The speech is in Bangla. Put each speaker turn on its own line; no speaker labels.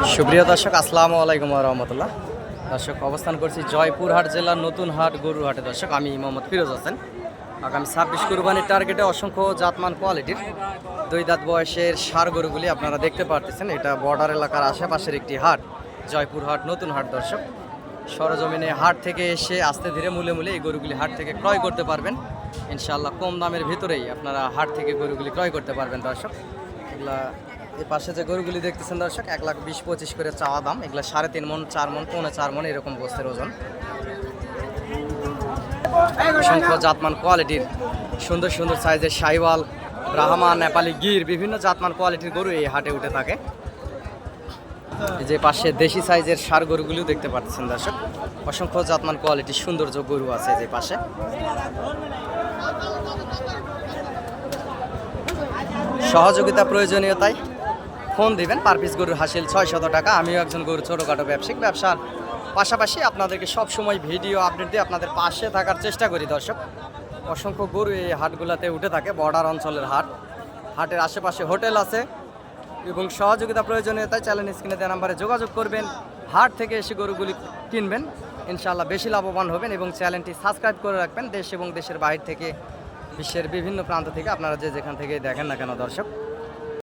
সুপ্রিয় দর্শক, আসসালামু আলাইকুম ওয়া রাহমাতুল্লাহ। দর্শক, অবস্থান করছি জয়পুরহাট জেলার নতুন হাট গরুর হাটে। দর্শক, আমি মোহাম্মদ ফিরোজ হোসেন। আগামী 26 কুরবানির টার্গেটে অসংখ্য জাতমান কোয়ালিটির 2 দাঁত বয়সের ষাঁড় গরুগুলি আপনারা দেখতে পারতেছেন। এটা বর্ডার এলাকার আশেপাশের একটি হাট, জয়পুরহাট নতুন হাট। দর্শক, সরজমিনে হাট থেকে এসে আস্তে ধীরে মূলে মূলে এই গরুগুলি হাট থেকে ক্রয় করতে পারবেন ইনশাআল্লাহ। কম দামের ভিতরেই আপনারা হাট থেকে গরুগুলি ক্রয় করতে পারবেন। দর্শক, এগুলা এই পাশে যে গরুগুলি দেখতেছেন দর্শক, 1,20,25 করে চাওয়া দাম। এগুলো 3.5 মন, 4 মন, 4.25 মন এরকম বস্তের ওজন। অসংখ্য জাতমান কোয়ালিটির সুন্দর সুন্দর সাইজের শাহিওয়াল, ব্রাহ্মা, নেপালি গির, বিভিন্ন জাতমান কোয়ালিটির গরু এই হাটে উঠে থাকে। এই যে পাশে দেশি সাইজের ষাঁড় গরুগুলিও দেখতে পাচ্ছেন দর্শক। অসংখ্য জাতমান কোয়ালিটির সৌন্দর্য গরু আছে যে পাশে। সহযোগিতা প্রয়োজনীয়তায় ফোন দিবেন। পার পিস গরুর হাসিল 600 টাকা। আমিও একজন গরু ছোটোখাটো ব্যবসার পাশাপাশি আপনাদেরকে সবসময় ভিডিও আপডেট দিয়ে আপনাদের পাশে থাকার চেষ্টা করি। দর্শক, অসংখ্য গরু এই হাটগুলোতে উঠে থাকে। বর্ডার অঞ্চলের হাট, হাটের আশেপাশে হোটেল আছে এবং সহযোগিতা প্রয়োজনীয়তায় চ্যানেল স্ক্রিনে দেওয়া নাম্বারে যোগাযোগ করবেন। হাট থেকে এসে গরুগুলি কিনবেন, ইনশাআল্লাহ বেশি লাভবান হবেন। এবং চ্যানেলটি সাবস্ক্রাইব করে রাখবেন। দেশ এবং দেশের বাইরে থেকে, বিশ্বের বিভিন্ন প্রান্ত থেকে আপনারা যে যেখান থেকে দেখেন না কেন দর্শক।